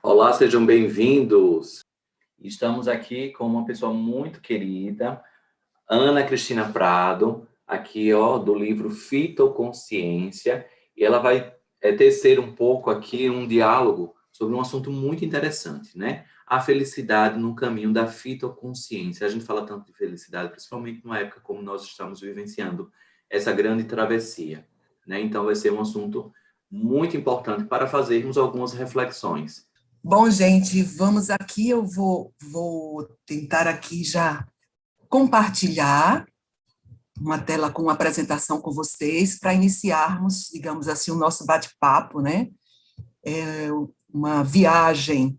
Olá, sejam bem-vindos. Estamos aqui com uma pessoa muito querida, Ana Cristina Prado, aqui do livro Fitoconsciência, e ela vai tecer um pouco aqui um diálogo sobre um assunto muito interessante, né? A felicidade no caminho da fitoconsciência. A gente fala tanto de felicidade, principalmente numa época como nós estamos vivenciando essa grande travessia, né? Então vai ser um assunto muito importante para fazermos algumas reflexões. Bom, gente, vamos aqui, eu vou tentar aqui já compartilhar uma tela com uma apresentação com vocês para iniciarmos, digamos assim, o nosso bate-papo, né? Uma viagem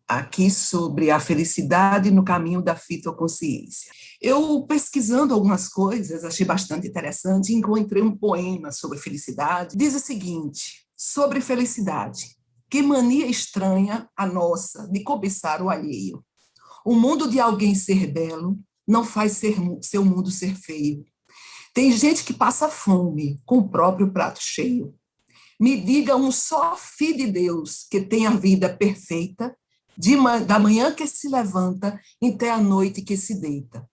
aqui sobre a felicidade no caminho da fitoconsciência. Eu, pesquisando algumas coisas, achei bastante interessante, encontrei um poema sobre felicidade. Diz o seguinte, sobre felicidade: que mania estranha a nossa de cobiçar o alheio. O mundo de alguém ser belo não faz seu mundo ser feio. Tem gente que passa fome com o próprio prato cheio. Me diga um só filho de Deus que tem a vida perfeita, da manhã que se levanta até a noite que se deita.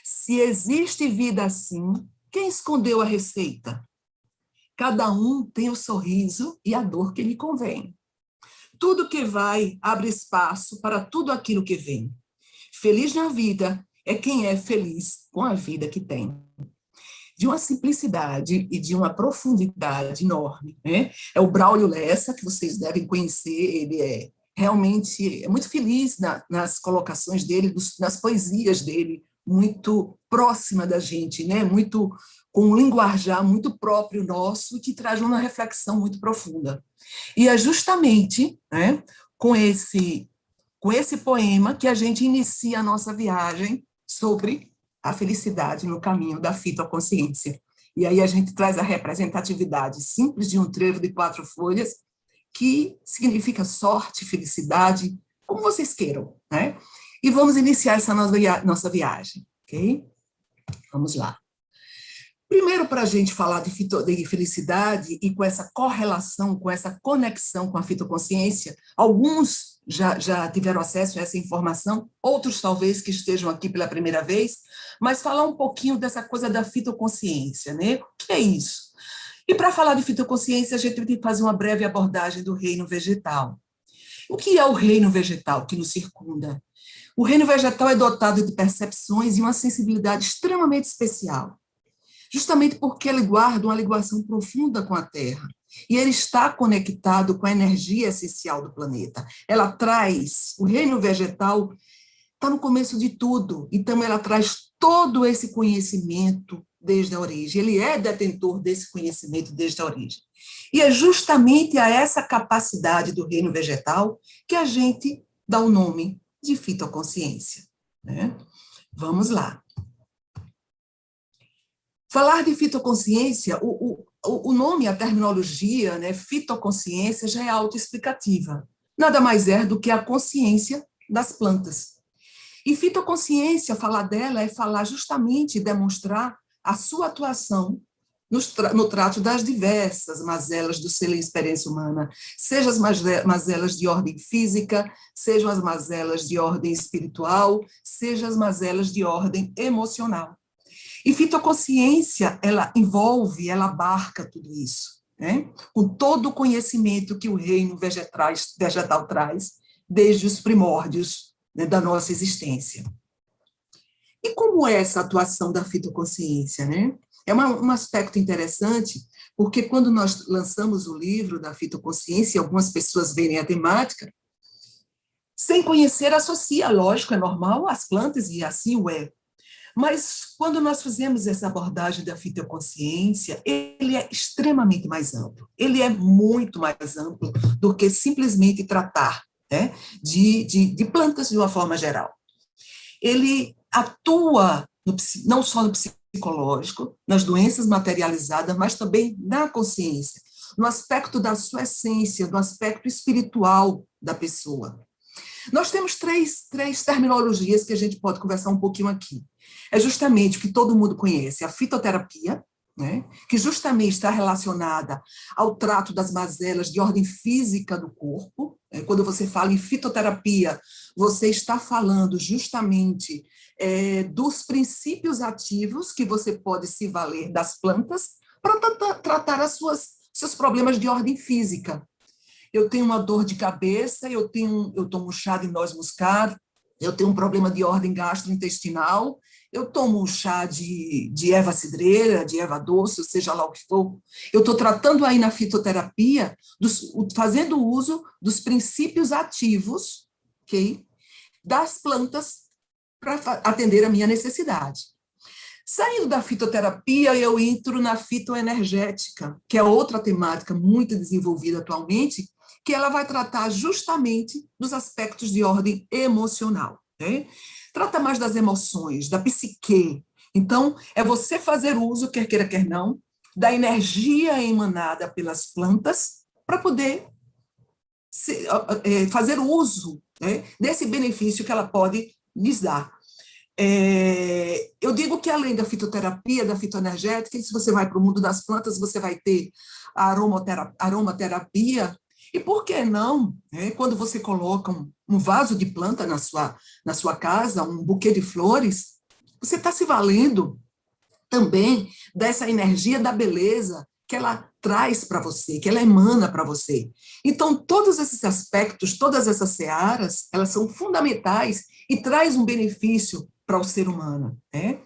Se existe vida assim, quem escondeu a receita? Cada um tem o sorriso e a dor que lhe convém. Tudo que vai abre espaço para tudo aquilo que vem. Feliz na vida é quem é feliz com a vida que tem. De uma simplicidade e de uma profundidade enorme, né? É o Braulio Lessa, que vocês devem conhecer, ele realmente muito feliz nas colocações dele, nas poesias dele, muito próxima da gente, né? Muito com um linguajar muito próprio nosso, que traz uma reflexão muito profunda. E é justamente, né, com esse poema que a gente inicia a nossa viagem sobre a felicidade no caminho da fitoconsciência. E aí a gente traz a representatividade simples de um trevo de 4 folhas, que significa sorte, felicidade, como vocês queiram, né? E vamos iniciar essa nossa viagem, ok? Vamos lá. Primeiro, para a gente falar de felicidade e com essa correlação, com essa conexão com a fitoconsciência, alguns já tiveram acesso a essa informação, outros talvez que estejam aqui pela primeira vez, mas falar um pouquinho dessa coisa da fitoconsciência, né? O que é isso? E para falar de fitoconsciência, a gente tem que fazer uma breve abordagem do reino vegetal. O que é o reino vegetal que nos circunda? O reino vegetal é dotado de percepções e uma sensibilidade extremamente especial, justamente porque ele guarda uma ligação profunda com a Terra. E ele está conectado com a energia essencial do planeta. Ela traz, o reino vegetal está no começo de tudo, então ela traz todo esse conhecimento desde a origem. Ele é detentor desse conhecimento desde a origem. E é justamente a essa capacidade do reino vegetal que a gente dá o nome de fitoconsciência, né? Vamos lá. Falar de fitoconsciência, o nome, a terminologia, né, fitoconsciência, já é autoexplicativa. Nada mais é do que a consciência das plantas. E fitoconsciência, falar dela é falar justamente, demonstrar a sua atuação no trato das diversas mazelas do ser e experiência humana, seja as mazelas de ordem física, sejam as mazelas de ordem espiritual, sejam as mazelas de ordem emocional. E fitoconsciência, ela envolve, ela abarca tudo isso, né? Com todo o conhecimento que o reino vegetal traz, desde os primórdios, né, da nossa existência. E como é essa atuação da fitoconsciência, né? É um aspecto interessante, porque quando nós lançamos o livro da fitoconsciência, algumas pessoas verem a temática, sem conhecer, associa, lógico, é normal, as plantas, e assim o é. Mas, quando nós fizemos essa abordagem da fitoconsciência, ele é extremamente mais amplo. Ele é muito mais amplo do que simplesmente tratar, né, de plantas de uma forma geral. Ele atua não só no psicológico, nas doenças materializadas, mas também na consciência, no aspecto da sua essência, no aspecto espiritual da pessoa. Nós temos três terminologias que a gente pode conversar um pouquinho aqui. É justamente o que todo mundo conhece, a fitoterapia, né, que justamente está relacionada ao trato das mazelas de ordem física do corpo. Quando você fala em fitoterapia, você está falando justamente dos princípios ativos que você pode se valer das plantas para tratar seus problemas de ordem física. Eu tenho uma dor de cabeça, eu tomo chá de noz moscada, eu tenho um problema de ordem gastrointestinal, eu tomo um chá de erva cidreira, de erva doce, ou seja lá o que for. Eu estou tratando aí na fitoterapia, fazendo uso dos princípios ativos, okay, das plantas para atender a minha necessidade. Saindo da fitoterapia, eu entro na fitoenergética, que é outra temática muito desenvolvida atualmente, que ela vai tratar justamente dos aspectos de ordem emocional, né? Trata mais das emoções, da psique. Então, é você fazer uso, quer queira, quer não, da energia emanada pelas plantas para poder fazer uso, né, desse benefício que ela pode lhes dar. Eu digo que além da fitoterapia, da fitoenergética, se você vai para o mundo das plantas, você vai ter a aromaterapia, e por que não, né, quando você coloca um vaso de planta na sua casa, um buquê de flores, você está se valendo também dessa energia da beleza que ela traz para você, que ela emana para você. Então, todos esses aspectos, todas essas searas, elas são fundamentais e traz um benefício para o ser humano, né?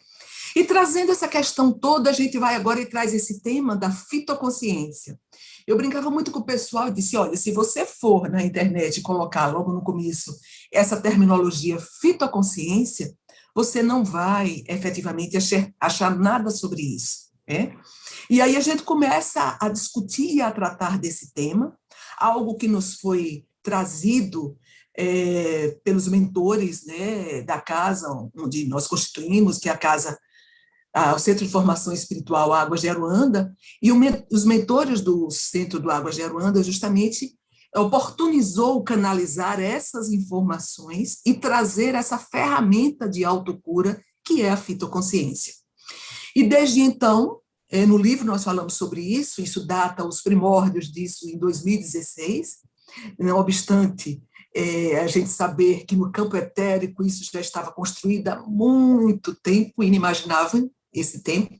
E trazendo essa questão toda, a gente vai agora e traz esse tema da fitoconsciência. Eu brincava muito com o pessoal e disse, olha, se você for na internet e colocar logo no começo essa terminologia fitoconsciência, você não vai efetivamente achar nada sobre isso, né? E aí a gente começa a discutir e a tratar desse tema, algo que nos foi trazido pelos mentores, né, da casa onde nós constituímos, que é a casa, o Centro de Formação Espiritual Águas de Aruanda, e os mentores do Centro do Águas de Aruanda justamente oportunizou canalizar essas informações e trazer essa ferramenta de autocura que é a fitoconsciência. E desde então, no livro nós falamos sobre isso data os primórdios disso em 2016, não obstante a gente saber que no campo etérico isso já estava construído há muito tempo, inimaginável esse tempo,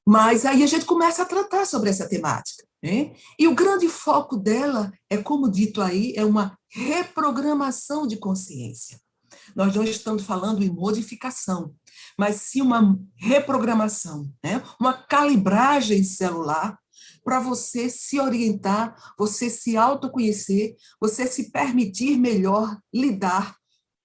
mas aí a gente começa a tratar sobre essa temática, né? E o grande foco dela é, como dito aí, é uma reprogramação de consciência. Nós não estamos falando em modificação, mas sim uma reprogramação, né? Uma calibragem celular para você se orientar, você se autoconhecer, você se permitir melhor lidar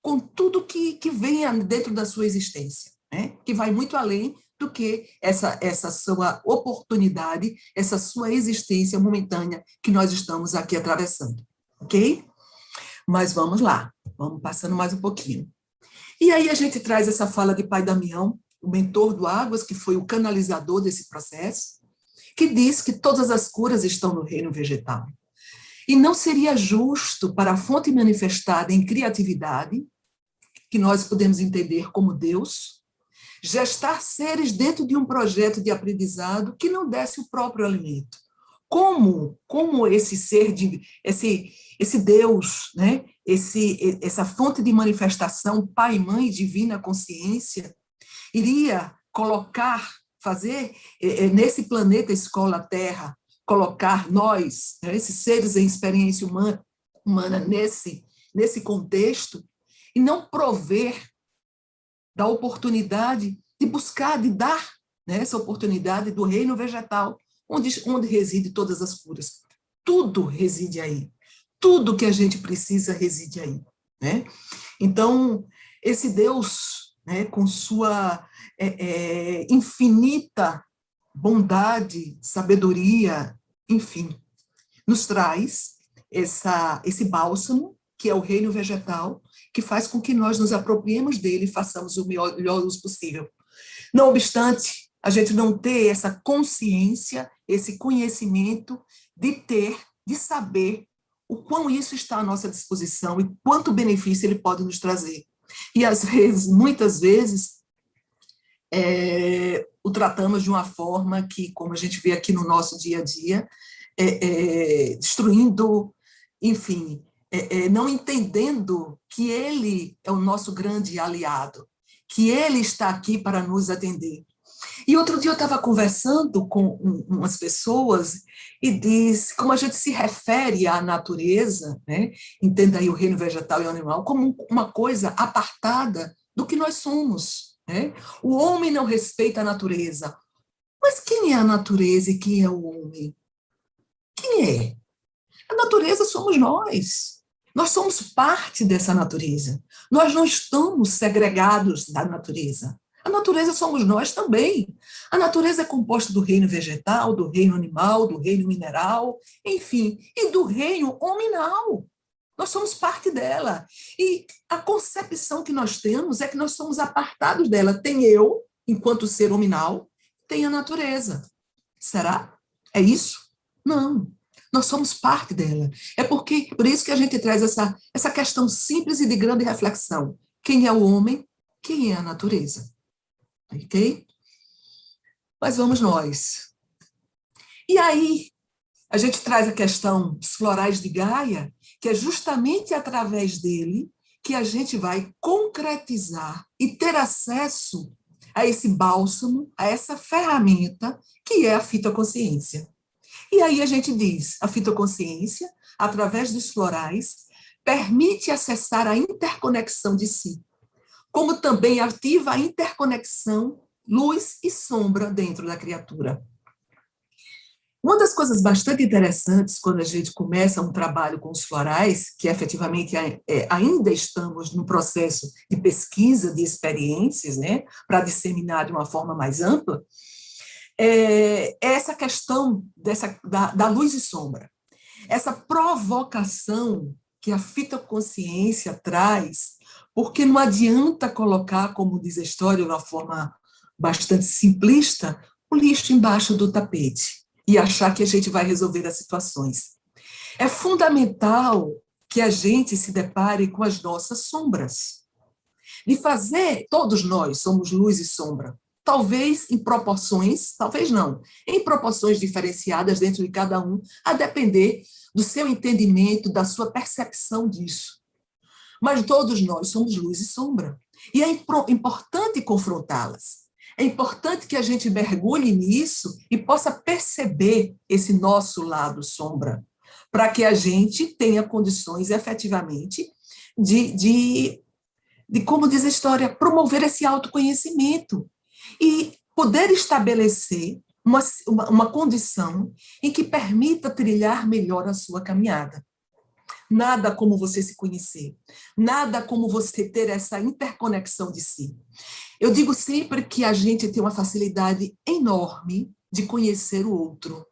com tudo que venha dentro da sua existência, né? Que vai muito além do que essa sua oportunidade, essa sua existência momentânea que nós estamos aqui atravessando, ok? Mas vamos lá, vamos passando mais um pouquinho. E aí a gente traz essa fala de Pai Damião, o mentor do Águas, que foi o canalizador desse processo, que diz que todas as curas estão no reino vegetal. E não seria justo para a fonte manifestada em criatividade, que nós podemos entender como Deus, gestar seres dentro de um projeto de aprendizado que não desse o próprio alimento. Como esse ser, esse Deus, né? Essa fonte de manifestação, Pai, Mãe, Divina Consciência, iria fazer nesse planeta Escola Terra, colocar nós, né, esses seres em experiência humana nesse contexto, e não prover da oportunidade de buscar, de dar, né, essa oportunidade do reino vegetal, onde reside todas as curas. Tudo reside aí. Tudo que a gente precisa reside aí, né? Então, esse Deus, né, com sua infinita bondade, sabedoria, enfim, nos traz esse bálsamo, que é o reino vegetal, que faz com que nós nos apropriemos dele e façamos o melhor uso possível. Não obstante, a gente não ter essa consciência, esse conhecimento de saber o quão isso está à nossa disposição e quanto benefício ele pode nos trazer. E às vezes, muitas vezes, o tratamos de uma forma que, como a gente vê aqui no nosso dia a dia, destruindo, enfim, não entendendo que ele é o nosso grande aliado, que ele está aqui para nos atender. E outro dia eu estava conversando com umas pessoas e diz como a gente se refere à natureza, né? Entenda aí o reino vegetal e animal, como uma coisa apartada do que nós somos. Né? O homem não respeita a natureza. Mas quem é a natureza e quem é o homem? Quem é? A natureza somos nós. Nós somos parte dessa natureza. Nós não estamos segregados da natureza. A natureza somos nós também. A natureza é composta do reino vegetal, do reino animal, do reino mineral, enfim, e do reino hominal. Nós somos parte dela. E a concepção que nós temos é que nós somos apartados dela. Tem eu, enquanto ser hominal, tem a natureza. Será? É isso? Não. Nós somos parte dela. Por isso que a gente traz essa questão simples e de grande reflexão. Quem é o homem? Quem é a natureza? Ok? Mas vamos nós. E aí, a gente traz a questão dos florais de Gaia, que é justamente através dele que a gente vai concretizar e ter acesso a esse bálsamo, a essa ferramenta que é a fitoconsciência. E aí a gente diz, a fitoconsciência, através dos florais, permite acessar a interconexão de si, como também ativa a interconexão luz e sombra dentro da criatura. Uma das coisas bastante interessantes quando a gente começa um trabalho com os florais, que efetivamente ainda estamos no processo de pesquisa de experiências, né, para disseminar de uma forma mais ampla, essa questão da luz e sombra, essa provocação que a fitoconsciência traz, porque não adianta colocar, como diz a história, de uma forma bastante simplista, o lixo embaixo do tapete e achar que a gente vai resolver as situações. É fundamental que a gente se depare com as nossas sombras. De fazer, todos nós somos luz e sombra, talvez em proporções, talvez não, em proporções diferenciadas dentro de cada um, a depender do seu entendimento, da sua percepção disso. Mas todos nós somos luz e sombra. E é importante confrontá-las. É importante que a gente mergulhe nisso e possa perceber esse nosso lado sombra, para que a gente tenha condições, efetivamente, de como diz a história, promover esse autoconhecimento e poder estabelecer uma condição em que permita trilhar melhor a sua caminhada. Nada como você se conhecer, nada como você ter essa interconexão de si. Eu digo sempre que a gente tem uma facilidade enorme de conhecer o outro,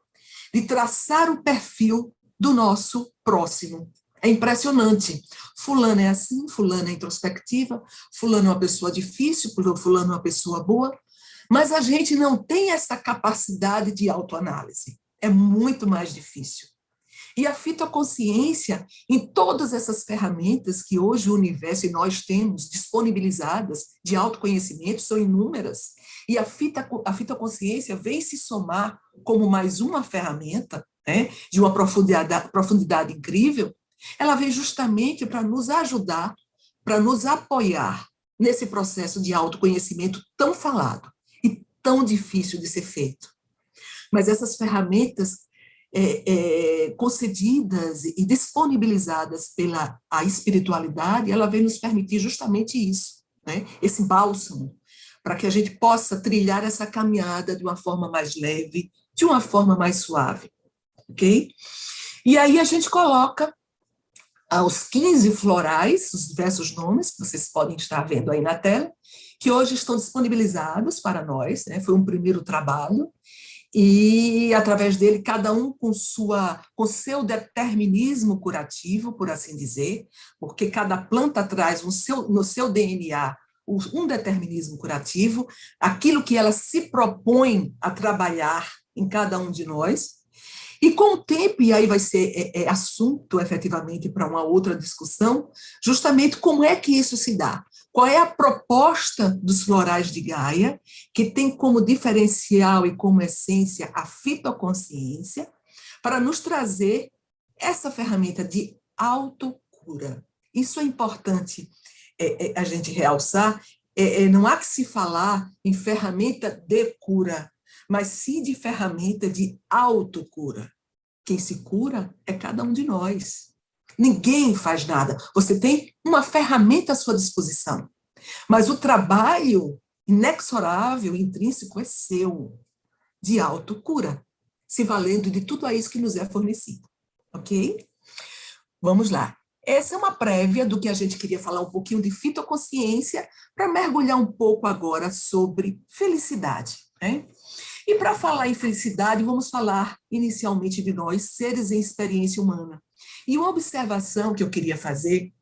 de traçar o perfil do nosso próximo. É impressionante. Fulano é assim, fulano é introspectiva, fulano é uma pessoa difícil, fulano é uma pessoa boa, mas a gente não tem essa capacidade de autoanálise. É muito mais difícil. E a fitoconsciência, em todas essas ferramentas que hoje o universo e nós temos disponibilizadas de autoconhecimento, são inúmeras, e a fitoconsciência vem se somar como mais uma ferramenta, né, de uma profundidade incrível, ela vem justamente para nos ajudar, para nos apoiar nesse processo de autoconhecimento tão falado e tão difícil de ser feito. Mas essas ferramentas concedidas e disponibilizadas pela a espiritualidade, ela vem nos permitir justamente isso, né? Esse bálsamo, para que a gente possa trilhar essa caminhada de uma forma mais leve, de uma forma mais suave, ok? E aí a gente coloca os 15 florais, os diversos nomes, que vocês podem estar vendo aí na tela, que hoje estão disponibilizados para nós, né? Foi um primeiro trabalho, e através dele, cada um com seu determinismo curativo, por assim dizer, porque cada planta traz no seu DNA um determinismo curativo, aquilo que ela se propõe a trabalhar em cada um de nós, e com o tempo, e aí vai ser assunto efetivamente para uma outra discussão, justamente como é que isso se dá. Qual é a proposta dos florais de Gaia, que tem como diferencial e como essência a fitoconsciência, para nos trazer essa ferramenta de autocura. Isso é importante a gente realçar. Não há que se falar em ferramenta de cura, mas sim de ferramenta de autocura. Quem se cura é cada um de nós. Ninguém faz nada. Você tem uma ferramenta à sua disposição. Mas o trabalho inexorável, intrínseco, é seu, de autocura, se valendo de tudo isso que nos é fornecido. Ok? Vamos lá. Essa é uma prévia do que a gente queria falar um pouquinho de fitoconsciência, para mergulhar um pouco agora sobre felicidade. Né? E para falar em felicidade, vamos falar inicialmente de nós, seres em experiência humana. E uma observação que eu queria fazer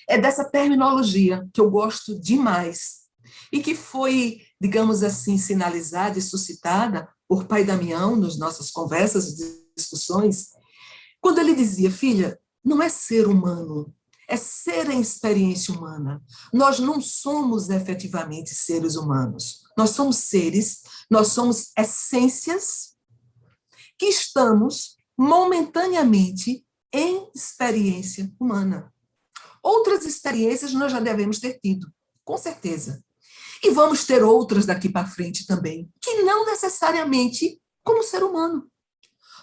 é dessa terminologia, que eu gosto demais, e que foi, digamos assim, sinalizada e suscitada por Pai Damião nas nossas conversas e discussões, quando ele dizia: filha, não é ser humano, é ser em experiência humana. Nós não somos efetivamente seres humanos. Nós somos seres, nós somos essências que estamos momentaneamente em experiência humana. Outras experiências nós já devemos ter tido, com certeza. E vamos ter outras daqui para frente também, que não necessariamente como ser humano.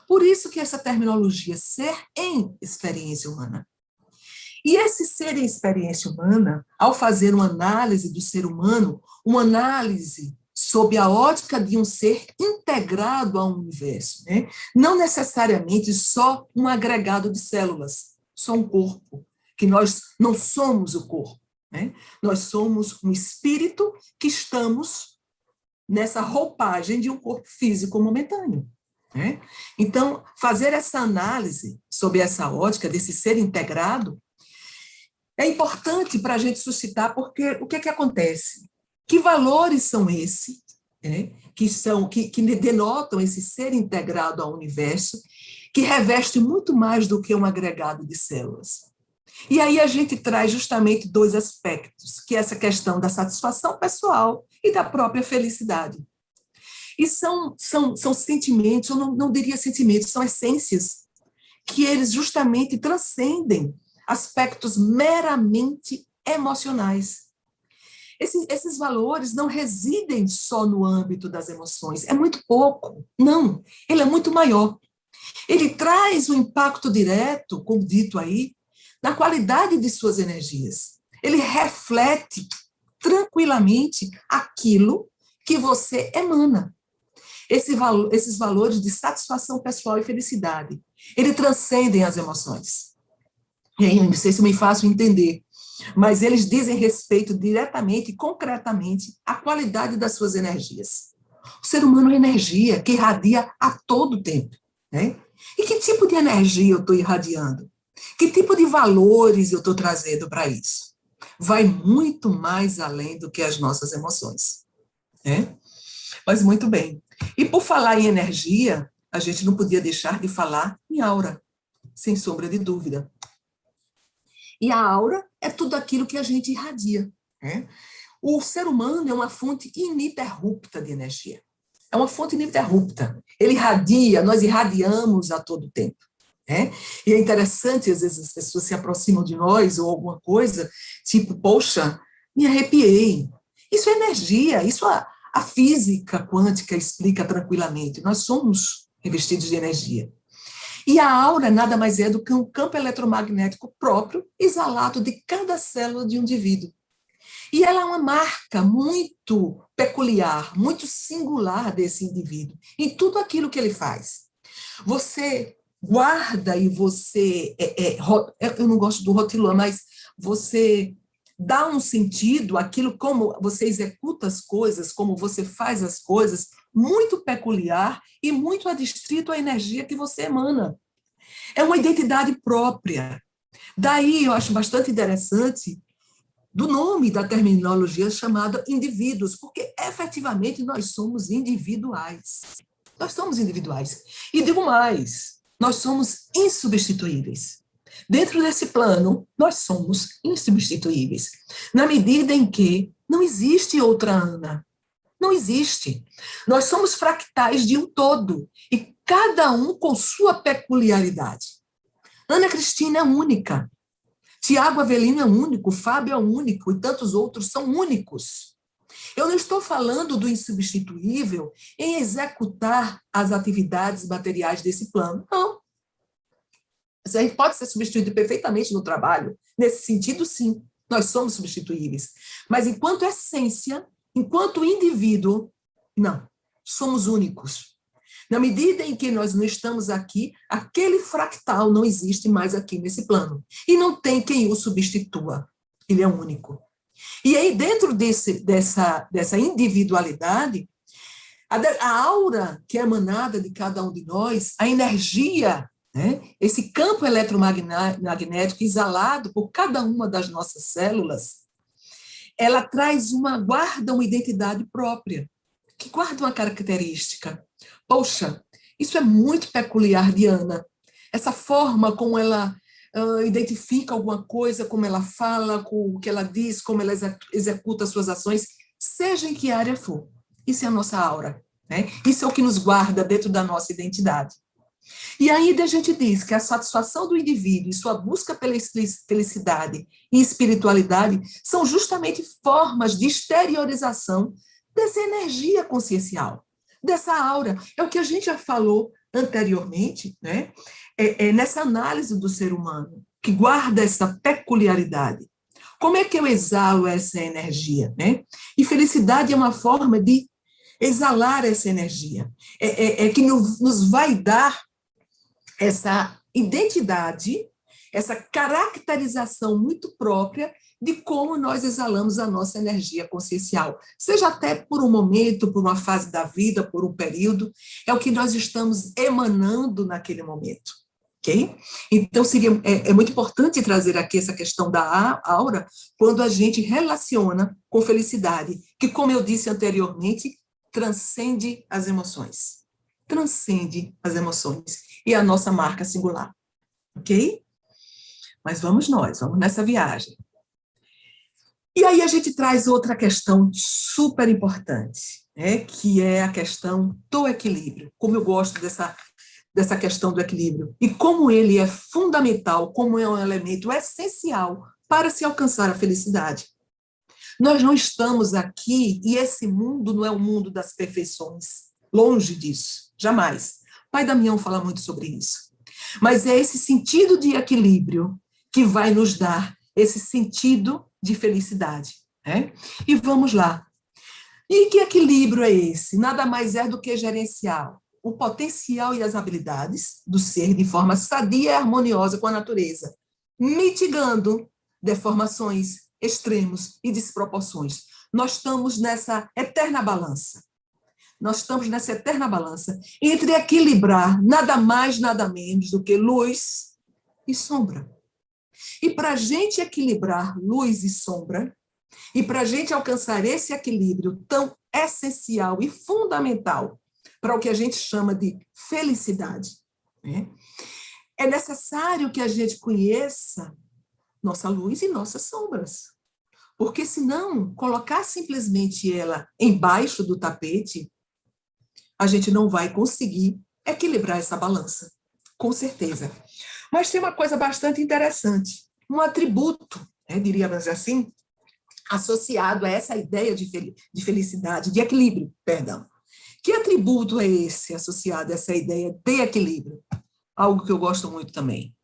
Por isso que essa terminologia, ser em experiência humana. E esse ser em experiência humana, ao fazer uma análise do ser humano, uma análise sob a ótica de um ser integrado ao universo, né? Não necessariamente só um agregado de células, só um corpo, que nós não somos o corpo, né? Nós somos um espírito que estamos nessa roupagem de um corpo físico momentâneo. Né? Então, fazer essa análise sob essa ótica desse ser integrado é importante para a gente suscitar, porque o que é que acontece? Que valores são esses, né? que denotam esse ser integrado ao universo, que reveste muito mais do que um agregado de células. E aí a gente traz justamente dois aspectos, que é essa questão da satisfação pessoal e da própria felicidade. E são sentimentos, eu não diria sentimentos, são essências, que eles justamente transcendem aspectos meramente emocionais. Esses valores não residem só no âmbito das emoções, é muito pouco, não, ele é muito maior. Ele traz um impacto direto, como dito aí, na qualidade de suas energias. Ele reflete tranquilamente aquilo que você emana. Esses valores de satisfação pessoal e felicidade, eles transcendem as emoções. Eu não sei se me faço entender, mas eles dizem respeito diretamente e concretamente à qualidade das suas energias. O ser humano é energia que irradia a todo tempo. Né? E que tipo de energia eu estou irradiando? Que tipo de valores eu estou trazendo para isso? Vai muito mais além do que as nossas emoções. Né? Mas muito bem. E por falar em energia, a gente não podia deixar de falar em aura, sem sombra de dúvida. E a aura é tudo aquilo que a gente irradia. Né? O ser humano é uma fonte ininterrupta de energia. É uma fonte ininterrupta. Ele irradia, nós irradiamos a todo tempo. Né? E é interessante, às vezes, as pessoas se aproximam de nós ou alguma coisa, tipo, poxa, me arrepiei. Isso é energia, isso a física quântica explica tranquilamente. Nós somos revestidos de energia. E a aura nada mais é do que um campo eletromagnético próprio, exalado de cada célula de um indivíduo. E ela é uma marca muito peculiar, muito singular desse indivíduo, em tudo aquilo que ele faz. Você guarda e você, eu não gosto do rotilão, mas você dá um sentido àquilo, como você executa as coisas, como você faz as coisas, muito peculiar e muito adstrito à energia que você emana. É uma identidade própria. Daí eu acho bastante interessante do nome da terminologia chamada indivíduos, porque efetivamente nós somos individuais. Nós somos individuais. E digo mais, nós somos insubstituíveis. Dentro desse plano, nós somos insubstituíveis, na medida em que não existe outra Ana. Não existe. Nós somos fractais de um todo, e cada um com sua peculiaridade. Ana Cristina é única. Tiago Avelino é único, Fábio é único, e tantos outros são únicos. Eu não estou falando do insubstituível em executar as atividades materiais desse plano. Não. A gente pode ser substituído perfeitamente no trabalho. Nesse sentido, sim, nós somos substituíveis. Mas enquanto essência, enquanto indivíduo, não. Somos únicos. Na medida em que nós não estamos aqui, aquele fractal não existe mais aqui nesse plano. E não tem quem o substitua. Ele é único. E aí, dentro dessa individualidade, a aura que é emanada de cada um de nós, a energia, né, esse campo eletromagnético exalado por cada uma das nossas células, ela guarda uma identidade própria, que guarda uma característica. Poxa, isso é muito peculiar de Ana. Essa forma como ela identifica alguma coisa, como ela fala, com o que ela diz, como ela executa suas ações, seja em que área for. Isso é a nossa aura, né? Isso é o que nos guarda dentro da nossa identidade. E ainda a gente diz que a satisfação do indivíduo e sua busca pela felicidade e espiritualidade são justamente formas de exteriorização dessa energia consciencial, dessa aura. É o que a gente já falou anteriormente, né? Nessa análise do ser humano, que guarda essa peculiaridade. Como é que eu exalo essa energia, né? E felicidade é uma forma de exalar essa energia. Que nos vai dar essa identidade, essa caracterização muito própria de como nós exalamos a nossa energia consciencial, seja até por um momento, por uma fase da vida, por um período, é o que nós estamos emanando naquele momento, ok? Então, é muito importante trazer aqui essa questão da aura quando a gente relaciona com felicidade, que, como eu disse anteriormente, transcende as emoções. Transcende as emoções. E a nossa marca singular, ok? Mas vamos nessa viagem. E aí a gente traz outra questão super importante, né, que é a questão do equilíbrio. Como eu gosto dessa questão do equilíbrio. E como ele é fundamental, como é um elemento essencial para se alcançar a felicidade. Nós não estamos aqui, e esse mundo não é o mundo das perfeições. Longe disso, jamais. Pai Damião fala muito sobre isso. Mas é esse sentido de equilíbrio que vai nos dar esse sentido de felicidade, né? E vamos lá. E que equilíbrio é esse? Nada mais é do que gerenciar o potencial e as habilidades do ser de forma sadia e harmoniosa com a natureza, mitigando deformações, extremos e desproporções. Nós estamos nessa eterna balança. Entre equilibrar nada mais, nada menos do que luz e sombra. E para a gente equilibrar luz e sombra, e para a gente alcançar esse equilíbrio tão essencial e fundamental para o que a gente chama de felicidade, né, é necessário que a gente conheça nossa luz e nossas sombras. Porque senão, colocar simplesmente ela embaixo do tapete, a gente não vai conseguir equilibrar essa balança, com certeza. Mas tem uma coisa bastante interessante, um atributo, diríamos assim, associado a essa ideia de felicidade, de equilíbrio, perdão. Que atributo é esse associado a essa ideia de equilíbrio? Algo que eu gosto muito também.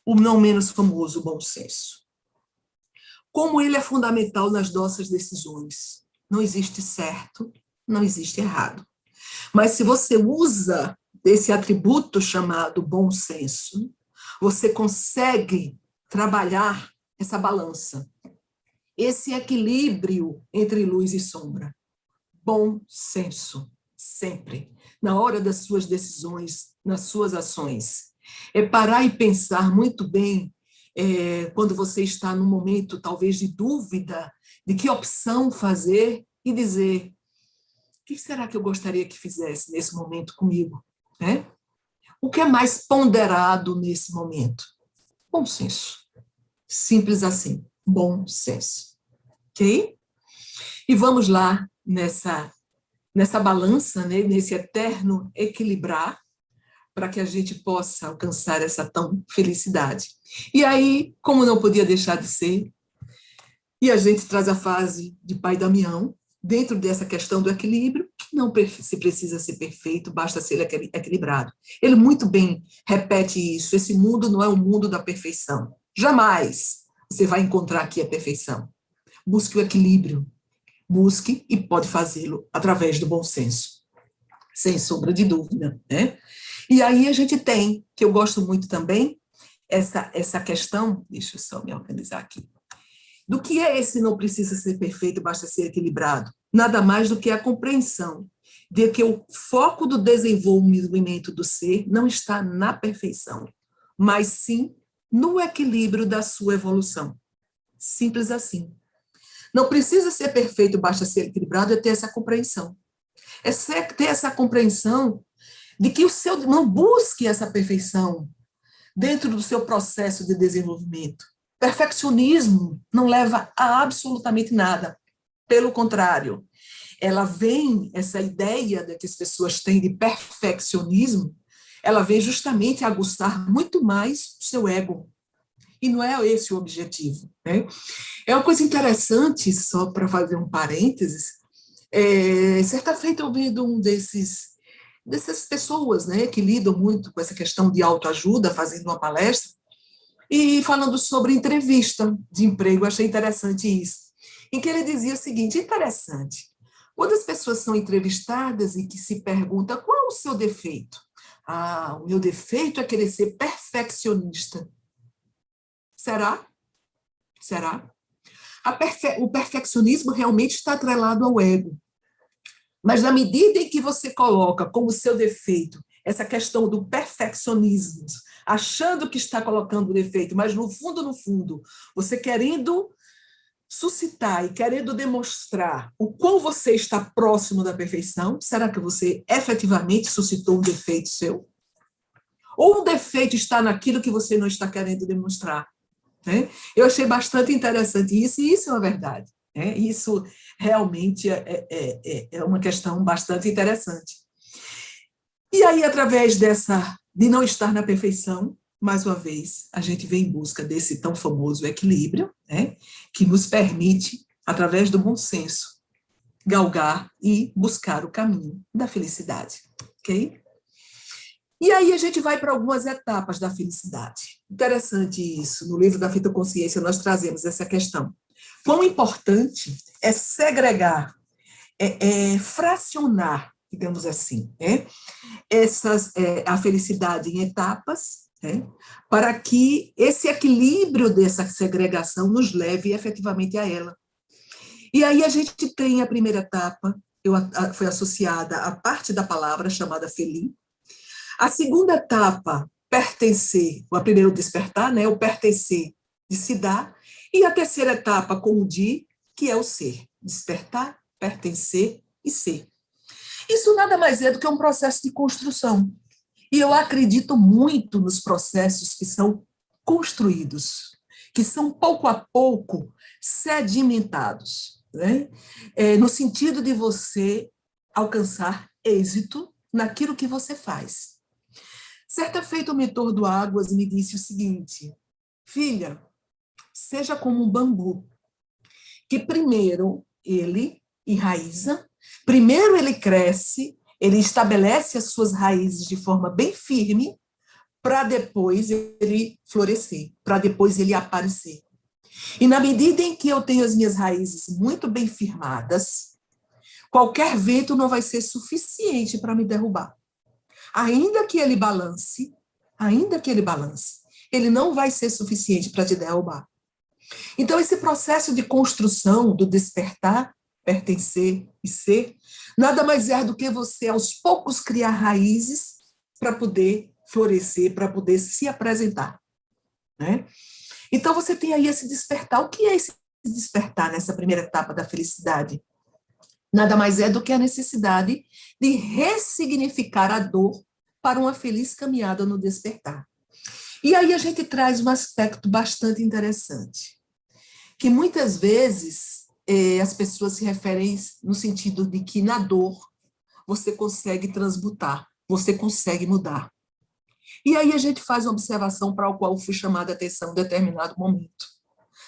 O não menos famoso bom senso. Como ele é fundamental nas nossas decisões. Não existe certo, não existe errado. Mas se você usa desse atributo chamado bom senso, você consegue trabalhar essa balança, esse equilíbrio entre luz e sombra. Bom senso, sempre, na hora das suas decisões, nas suas ações. É parar e pensar muito bem quando você está num momento, talvez, de dúvida de que opção fazer e dizer: o que será que eu gostaria que fizesse nesse momento comigo? Né? O que é mais ponderado nesse momento? Bom senso. Simples assim, bom senso. Ok? E vamos lá nessa balança, né, nesse eterno equilibrar, para que a gente possa alcançar essa tão felicidade. E aí, como não podia deixar de ser, e a gente traz a fase de Pai Damião, dentro dessa questão do equilíbrio, que não se precisa ser perfeito, basta ser equilibrado. Ele muito bem repete isso, esse mundo não é o mundo da perfeição. Jamais você vai encontrar aqui a perfeição. Busque o equilíbrio, busque e pode fazê-lo através do bom senso, sem sombra de dúvida, né? E aí a gente tem, que eu gosto muito também, essa questão, deixa eu só me organizar aqui, do que é esse não precisa ser perfeito, basta ser equilibrado? Nada mais do que a compreensão de que o foco do desenvolvimento do ser não está na perfeição, mas sim no equilíbrio da sua evolução. Simples assim. Não precisa ser perfeito, basta ser equilibrado, é ter essa compreensão. É ter essa compreensão de que não busque essa perfeição dentro do seu processo de desenvolvimento. Perfeccionismo não leva a absolutamente nada. Pelo contrário, essa ideia que as pessoas têm de perfeccionismo, ela vem justamente aguçar muito mais o seu ego. E não é esse o objetivo, né? É uma coisa interessante, só para fazer um parênteses, certa feita eu vendo dessas pessoas, né, que lidam muito com essa questão de autoajuda, fazendo uma palestra, e falando sobre entrevista de emprego, achei interessante isso, em que ele dizia o seguinte, interessante, quando as pessoas são entrevistadas e que se pergunta qual é o seu defeito? Ah, o meu defeito é querer ser perfeccionista. Será? Será? O perfeccionismo realmente está atrelado ao ego. Mas na medida em que você coloca como seu defeito essa questão do perfeccionismo, achando que está colocando o defeito, mas no fundo, você querendo suscitar e querendo demonstrar o quão você está próximo da perfeição, será que você efetivamente suscitou um defeito seu? Ou o defeito está naquilo que você não está querendo demonstrar? Né? Eu achei bastante interessante isso, e isso é uma verdade. Né? Isso realmente é uma questão bastante interessante. E aí, através de não estar na perfeição, mais uma vez, a gente vem em busca desse tão famoso equilíbrio, né? Que nos permite, através do bom senso, galgar e buscar o caminho da felicidade. Ok? E aí a gente vai para algumas etapas da felicidade. Interessante isso. No livro da Fitoconsciência nós trazemos essa questão. Quão importante é segregar, fracionar, digamos assim, a felicidade em etapas, né, para que esse equilíbrio dessa segregação nos leve efetivamente a ela. E aí a gente tem a primeira etapa, foi associada à parte da palavra chamada feliz. A segunda etapa, pertencer, o primeiro despertar, né, o pertencer de se dar, e a terceira etapa, com o de, que é o ser, despertar, pertencer e ser. Isso nada mais é do que um processo de construção. E eu acredito muito nos processos que são construídos, que são pouco a pouco sedimentados, né? No sentido de você alcançar êxito naquilo que você faz. Certa feita, o mentor do Águas me disse o seguinte, filha, seja como um bambu, que primeiro ele enraiza, primeiro ele cresce, ele estabelece as suas raízes de forma bem firme, para depois ele florescer, para depois ele aparecer. E na medida em que eu tenho as minhas raízes muito bem firmadas, qualquer vento não vai ser suficiente para me derrubar. Ainda que ele balance, ele não vai ser suficiente para te derrubar. Então, esse processo de construção, do despertar, pertencer e ser, nada mais é do que você, aos poucos, criar raízes para poder florescer, para poder se apresentar. Né? Então, você tem aí esse despertar. O que é esse despertar nessa primeira etapa da felicidade? Nada mais é do que a necessidade de ressignificar a dor para uma feliz caminhada no despertar. E aí a gente traz um aspecto bastante interessante, que muitas vezes as pessoas se referem no sentido de que na dor você consegue transmutar, você consegue mudar. E aí a gente faz uma observação para a qual fui chamada a atenção em determinado momento.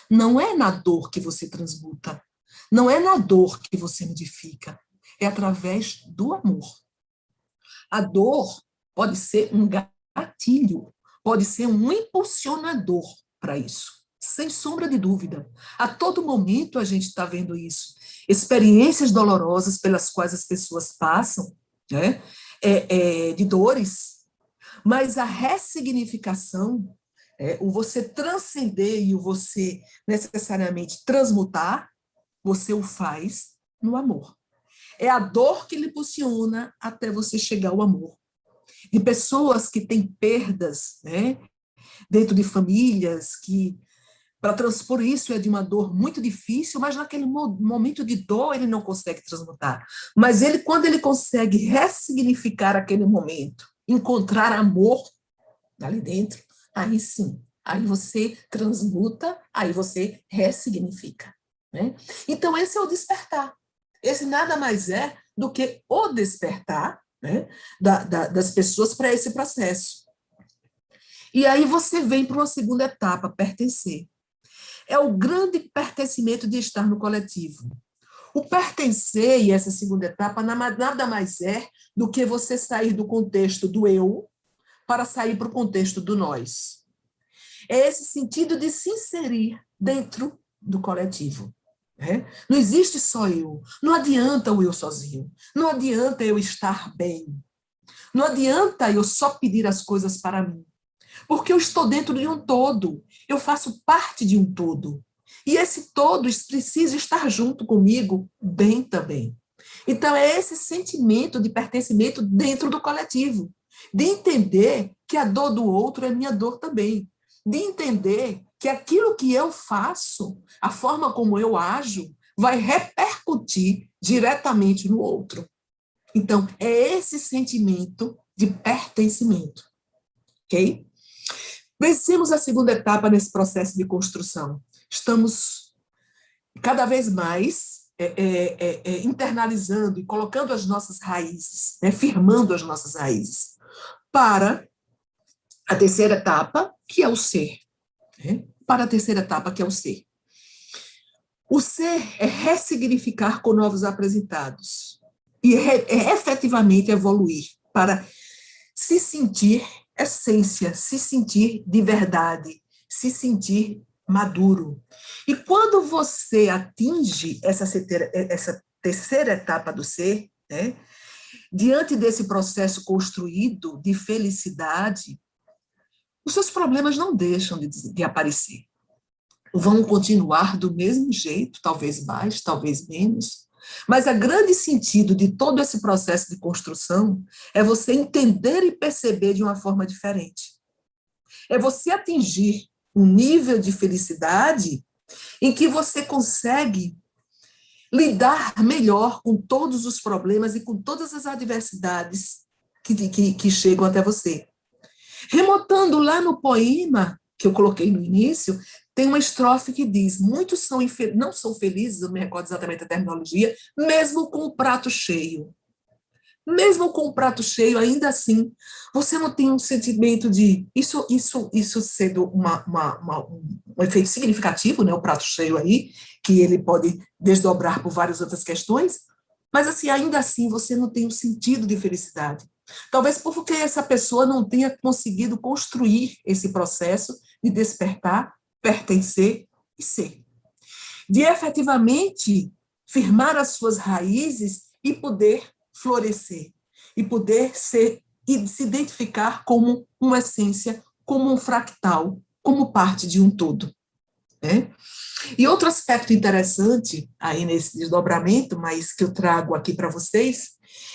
Não é na dor que você transmuta, não é na dor que você modifica, é através do amor. A dor pode ser um gatilho, pode ser um impulsionador para isso, sem sombra de dúvida. A todo momento a gente está vendo isso. Experiências dolorosas pelas quais as pessoas passam, né? De dores, mas a ressignificação, o você transcender e o você necessariamente transmutar, você o faz no amor. É a dor que lhe impulsiona até você chegar ao amor. De pessoas que têm perdas, né, dentro de famílias, que para transpor isso é de uma dor muito difícil, mas naquele momento de dor ele não consegue transmutar. Mas ele, quando ele consegue ressignificar aquele momento, encontrar amor ali dentro, aí sim, aí você transmuta, aí você ressignifica. Né? Então, esse é o despertar. Esse nada mais é do que o despertar, né, das pessoas para esse processo. E aí você vem para uma segunda etapa, pertencer. É o grande pertencimento de estar no coletivo. O pertencer, e essa segunda etapa, nada mais é do que você sair do contexto do eu para sair para o contexto do nós. É esse sentido de se inserir dentro do coletivo. Né? Não existe só eu. Não adianta o eu sozinho. Não adianta eu estar bem. Não adianta eu só pedir as coisas para mim. Porque eu estou dentro de um todo. Eu faço parte de um todo. E esse todo precisa estar junto comigo bem também. Então, é esse sentimento de pertencimento dentro do coletivo. De entender que a dor do outro é minha dor também. De entender que aquilo que eu faço, a forma como eu ajo, vai repercutir diretamente no outro. Então, é esse sentimento de pertencimento. Ok? Vencemos a segunda etapa nesse processo de construção. Estamos cada vez mais internalizando e colocando as nossas raízes, né, firmando as nossas raízes, para a terceira etapa, que é o ser. Né? Para a terceira etapa, que é o ser. O ser é ressignificar com novos apresentados e efetivamente evoluir para se sentir essência, se sentir de verdade, se sentir maduro. E quando você atinge essa terceira etapa do ser, né, diante desse processo construído de felicidade, os seus problemas não deixam de aparecer. Vão continuar do mesmo jeito, talvez mais, talvez menos, mas o grande sentido de todo esse processo de construção é você entender e perceber de uma forma diferente. É você atingir um nível de felicidade em que você consegue lidar melhor com todos os problemas e com todas as adversidades que chegam até você. Remontando lá no poema que eu coloquei no início, tem uma estrofe que diz: muitos não são felizes, eu não me recordo exatamente a terminologia, mesmo com o prato cheio. Mesmo com o prato cheio, ainda assim, você não tem um sentimento de... Isso sendo um efeito significativo, né, o prato cheio aí, que ele pode desdobrar por várias outras questões, mas assim, ainda assim você não tem um sentido de felicidade. Talvez porque essa pessoa não tenha conseguido construir esse processo de despertar, pertencer e ser. De efetivamente firmar as suas raízes e poder florescer, e poder ser e se identificar como uma essência, como um fractal, como parte de um todo. Né? E outro aspecto interessante aí nesse desdobramento, mas que eu trago aqui para vocês,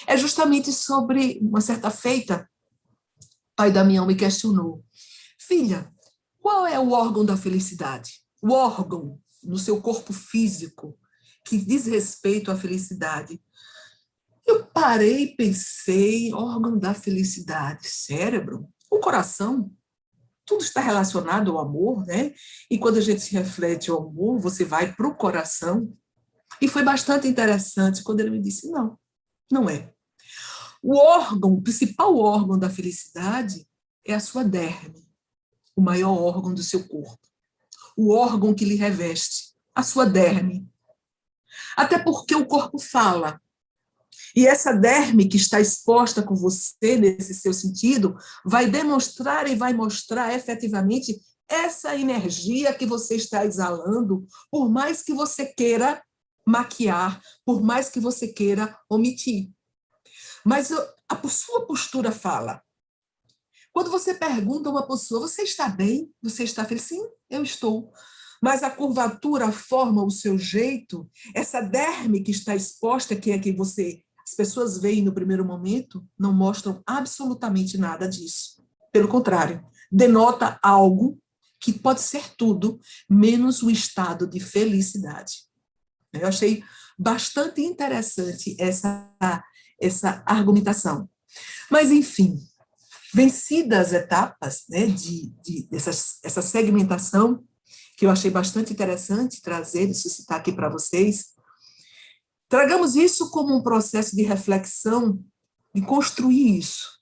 é justamente sobre uma certa feita, pai Damião me questionou: filha, qual é o órgão da felicidade? O órgão no seu corpo físico que diz respeito à felicidade. Eu parei e pensei, órgão da felicidade, cérebro, o coração, tudo está relacionado ao amor, né? E quando a gente se reflete ao amor, você vai para o coração. E foi bastante interessante quando ele me disse, não, não é. O órgão, o principal órgão da felicidade é a sua derme, o maior órgão do seu corpo. O órgão que lhe reveste, a sua derme. Até porque o corpo fala. E essa derme que está exposta com você, nesse seu sentido, vai demonstrar e vai mostrar efetivamente essa energia que você está exalando, por mais que você queira maquiar, por mais que você queira omitir. Mas a sua postura fala. Quando você pergunta a uma pessoa, você está bem? Você está feliz? Sim, eu estou. Mas a curvatura, a forma, o seu jeito, essa derme que está exposta, que é que as pessoas veem no primeiro momento, não mostram absolutamente nada disso. Pelo contrário, denota algo que pode ser tudo, menos o estado de felicidade. Eu achei bastante interessante essa argumentação. Mas, enfim, vencidas as etapas, né, essa segmentação, que eu achei bastante interessante trazer e suscitar aqui para vocês, tragamos isso como um processo de reflexão, de construir isso,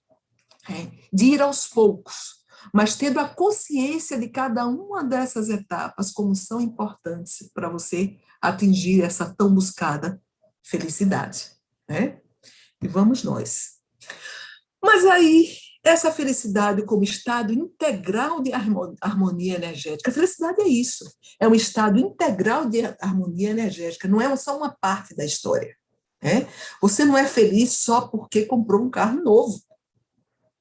de ir aos poucos, mas tendo a consciência de cada uma dessas etapas como são importantes para você atingir essa tão buscada felicidade, né? E vamos nós. Mas aí, essa felicidade como estado integral de harmonia energética, a felicidade é isso, é um estado integral de harmonia energética, não é só uma parte da história. Né? Você não é feliz só porque comprou um carro novo,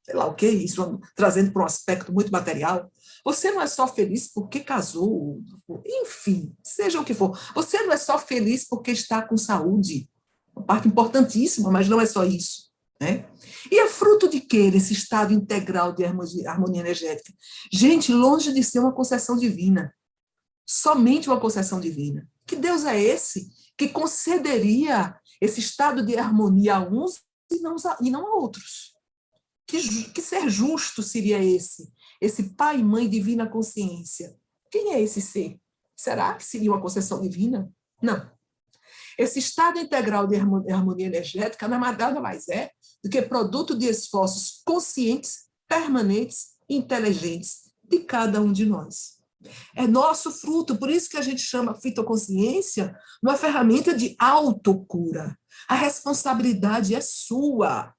sei lá o que, isso trazendo para um aspecto muito material. Você não é só feliz porque casou, enfim, seja o que for. Você não é só feliz porque está com saúde, uma parte importantíssima, mas não é só isso. Né? E é fruto de quê esse estado integral de harmonia energética? Gente, longe de ser uma concessão divina, somente uma concessão divina. Que Deus é esse que concederia esse estado de harmonia a uns e não a outros? Que ser justo seria esse? Esse Pai e Mãe Divina Consciência. Quem é esse ser? Será que seria uma concessão divina? Não. Esse estado integral de harmonia energética nada mais é do que produto de esforços conscientes, permanentes e inteligentes de cada um de nós. É nosso fruto, por isso que a gente chama a fitoconsciência uma ferramenta de autocura. A responsabilidade é sua.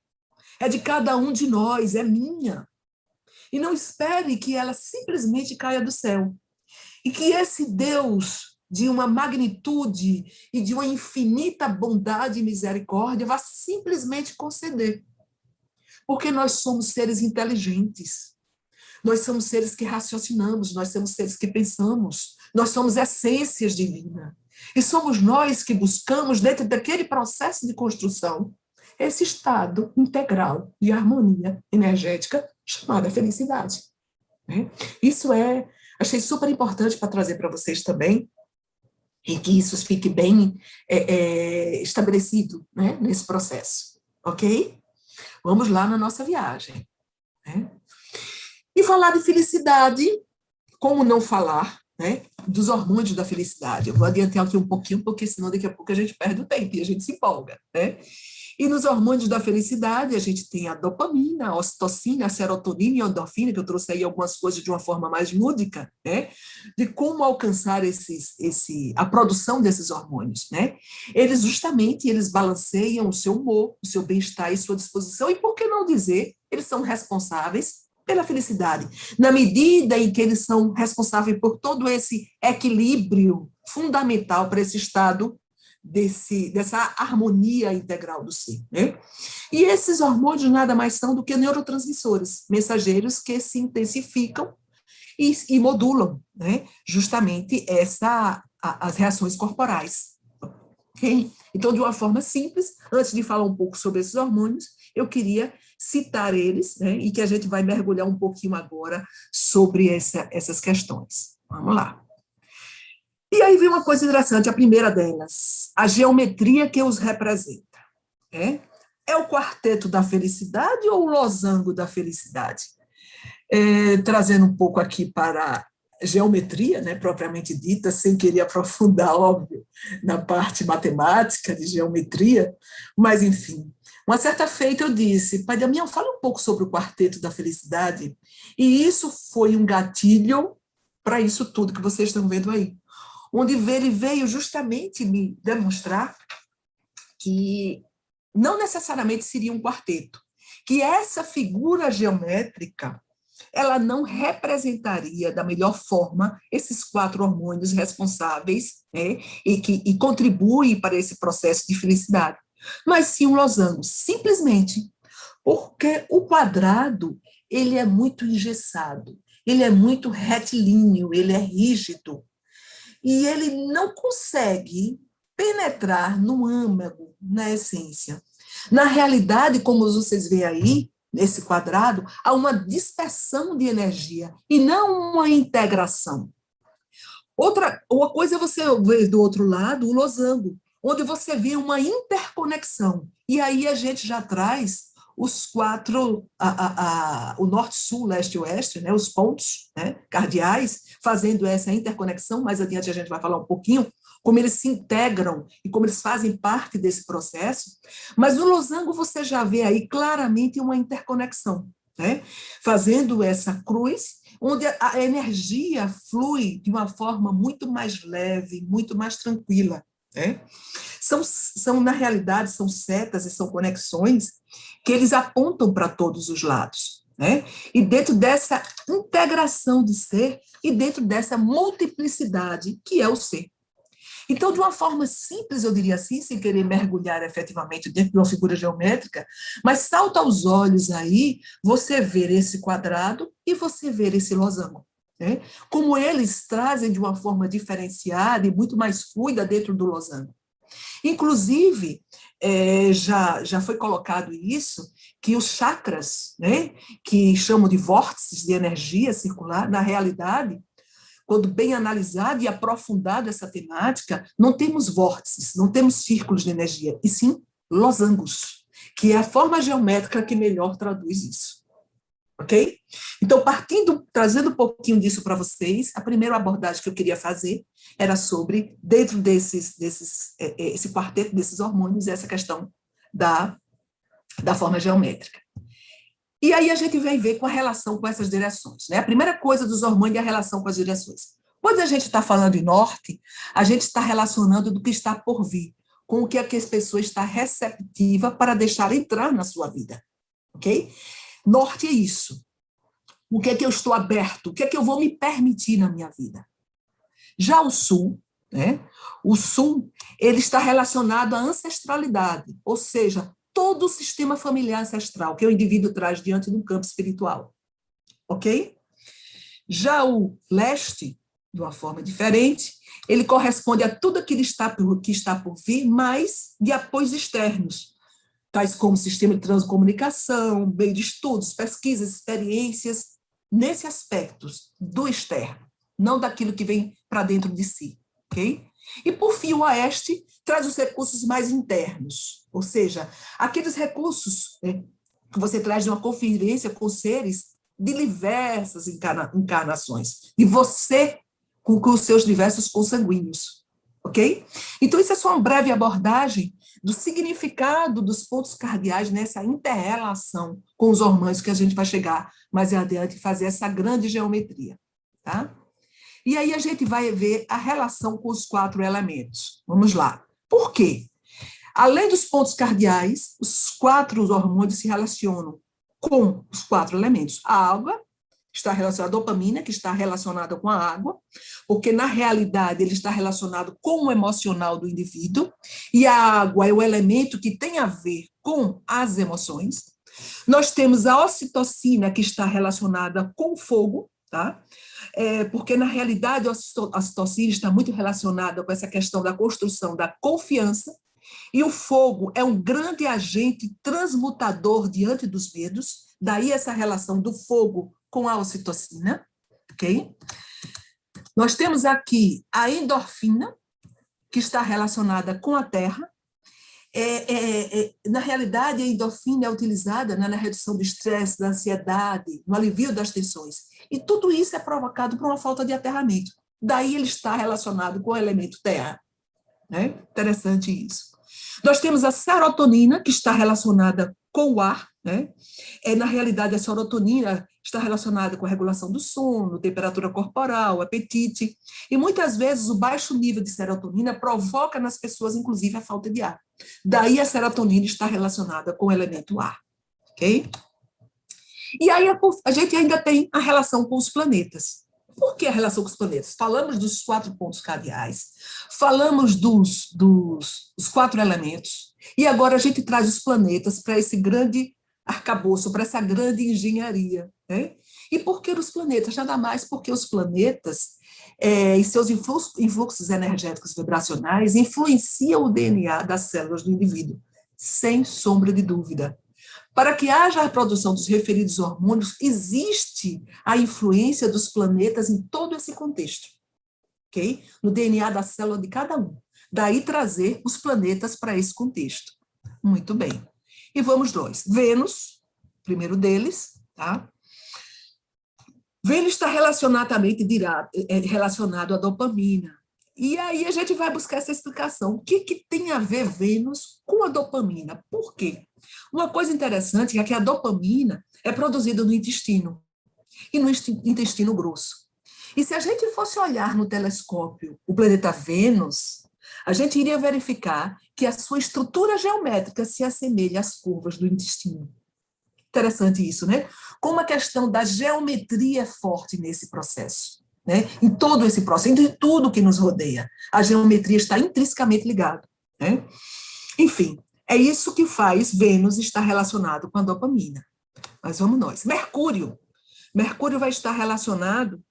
É de cada um de nós, é minha. E não espere que ela simplesmente caia do céu. E que esse Deus de uma magnitude e de uma infinita bondade e misericórdia vá simplesmente conceder. Porque nós somos seres inteligentes. Nós somos seres que raciocinamos, nós somos seres que pensamos. Nós somos essências divinas. E somos nós que buscamos, dentro daquele processo de construção, esse estado integral de harmonia energética chamada felicidade. Isso achei super importante para trazer para vocês também, e que isso fique bem estabelecido, né, nesse processo, ok? Vamos lá na nossa viagem. Né? E falar de felicidade, como não falar, né, dos hormônios da felicidade? Eu vou adiantar aqui um pouquinho, porque senão daqui a pouco a gente perde o tempo e a gente se empolga, né? E nos hormônios da felicidade, a gente tem a dopamina, a ocitocina, a serotonina e a endorfina, que eu trouxe aí algumas coisas de uma forma mais lúdica, né? De como alcançar a produção desses hormônios, né? Eles balanceiam o seu humor, o seu bem-estar e sua disposição, e por que não dizer, eles são responsáveis pela felicidade, na medida em que eles são responsáveis por todo esse equilíbrio fundamental para esse estado dessa harmonia integral do ser. Né? E esses hormônios nada mais são do que neurotransmissores, mensageiros que se intensificam e modulam, né? Justamente as reações corporais. Okay? Então, de uma forma simples, antes de falar um pouco sobre esses hormônios, eu queria citar eles, né? E que a gente vai mergulhar um pouquinho agora sobre essas questões. Vamos lá. E aí vem uma coisa interessante, a primeira delas, a geometria que os representa. Né? é o quarteto da felicidade ou o losango da felicidade? Trazendo um pouco aqui para a geometria, né, propriamente dita, sem querer aprofundar, óbvio, na parte matemática de geometria, mas, enfim. Uma certa feita eu disse, pai Damião, fala um pouco sobre o quarteto da felicidade, e isso foi um gatilho para isso tudo que vocês estão vendo aí, onde ele veio justamente me demonstrar que não necessariamente seria um quarteto, que essa figura geométrica ela não representaria da melhor forma esses 4 hormônios responsáveis, né, e contribuem para esse processo de felicidade, mas sim um losango, simplesmente porque o quadrado ele é muito engessado, ele é muito retilíneo, ele é rígido, e ele não consegue penetrar no âmago, na essência. Na realidade, como vocês veem aí, nesse quadrado, há uma dispersão de energia e não uma integração. Uma coisa é você ver do outro lado o losango, onde você vê uma interconexão. E aí a gente já traz os 4, o norte, sul, leste e oeste, né, os pontos, né, cardeais, fazendo essa interconexão. Mais adiante a gente vai falar um pouquinho como eles se integram e como eles fazem parte desse processo. Mas no losango você já vê aí claramente uma interconexão, né, fazendo essa cruz, onde a energia flui de uma forma muito mais leve, muito mais tranquila, né? Na realidade, são setas e são conexões que eles apontam para todos os lados, né? E dentro dessa integração de ser e dentro dessa multiplicidade que é o ser. Então, de uma forma simples, eu diria assim, sem querer mergulhar efetivamente dentro de uma figura geométrica, mas salta aos olhos aí você ver esse quadrado e você ver esse losango, né? Como eles trazem de uma forma diferenciada e muito mais fluida dentro do losango. Inclusive, já foi colocado isso, que os chakras, né, que chamam de vórtices de energia circular, na realidade, quando bem analisado e aprofundado essa temática, não temos vórtices, não temos círculos de energia, e sim losangos, que é a forma geométrica que melhor traduz isso. Ok? Então, trazendo um pouquinho disso para vocês, a primeira abordagem que eu queria fazer era sobre, dentro esse quarteto desses hormônios, essa questão da forma geométrica. E aí a gente vem ver com a relação com essas direções, né? A primeira coisa dos hormônios é a relação com as direções. Quando a gente está falando em norte, a gente está relacionando do que está por vir, com o que a pessoa está receptiva para deixar entrar na sua vida, ok? Norte é isso. O que é que eu estou aberto? O que é que eu vou me permitir na minha vida? Já o sul, né? O sul, ele está relacionado à ancestralidade, ou seja, todo o sistema familiar ancestral que o indivíduo traz diante do campo espiritual, ok? Já o leste, de uma forma diferente, ele corresponde a tudo aquilo que está por vir, mas de apoios externos, tais como sistema de transcomunicação, meio de estudos, pesquisas, experiências, nesse aspecto do externo, não daquilo que vem para dentro de si, ok? E, por fim, o oeste traz os recursos mais internos, ou seja, aqueles recursos, né, que você traz de uma convivência com seres de diversas encarnações, e você com os seus diversos consanguíneos, ok? Então, isso é só uma breve abordagem do significado dos pontos cardeais nessa inter-relação com os hormônios, que a gente vai chegar mais adiante e fazer essa grande geometria, tá? E aí a gente vai ver a relação com os 4 elementos. Vamos lá. Por quê? Além dos pontos cardeais, os 4 hormônios se relacionam com os 4 elementos. A água está relacionada à dopamina, que está relacionada com a água, porque na realidade ele está relacionado com o emocional do indivíduo, e a água é o elemento que tem a ver com as emoções. Nós temos a ocitocina, que está relacionada com o fogo, tá? Porque, na realidade, a ocitocina está muito relacionada com essa questão da construção da confiança, e o fogo é um grande agente transmutador diante dos medos, daí essa relação do fogo com a ocitocina, ok? Nós temos aqui a endorfina, que está relacionada com a terra, Na realidade, a endorfina é utilizada na redução do estresse, da ansiedade, no alívio das tensões. E tudo isso é provocado por uma falta de aterramento. Daí ele está relacionado com o elemento terra. Né? Interessante isso. Nós temos a serotonina, que está relacionada com o ar. Né? Na realidade, a serotonina está relacionada com a regulação do sono, temperatura corporal, apetite. E muitas vezes o baixo nível de serotonina provoca nas pessoas, inclusive, a falta de ar. Daí a serotonina está relacionada com o elemento ar. Ok? E aí a gente ainda tem a relação com os planetas. Por que a relação com os planetas? Falamos dos 4 pontos cardeais, falamos dos 4 elementos, e agora a gente traz os planetas para esse grande arcabouço, para essa grande engenharia. Né? E por que os planetas? Nada mais porque os planetas e seus influxos energéticos vibracionais influenciam o DNA das células do indivíduo, sem sombra de dúvida. Para que haja a produção dos referidos hormônios, existe a influência dos planetas em todo esse contexto, ok? No DNA da célula de cada um. Daí trazer os planetas para esse contexto. Muito bem. E vamos nós. Vênus, primeiro deles, tá? Vênus está relacionado à dopamina. E aí a gente vai buscar essa explicação. O que tem a ver Vênus com a dopamina? Por quê? Uma coisa interessante é que a dopamina é produzida no intestino, e no intestino grosso. E se a gente fosse olhar no telescópio o planeta Vênus, a gente iria verificar que a sua estrutura geométrica se assemelha às curvas do intestino. Interessante isso, né? Como a questão da geometria é forte nesse processo. Né? Em todo esse processo, em tudo que nos rodeia. A geometria está intrinsecamente ligada. Né? Enfim, é isso que faz Vênus estar relacionado com a dopamina. Mas vamos nós. Mercúrio. Mercúrio vai estar relacionado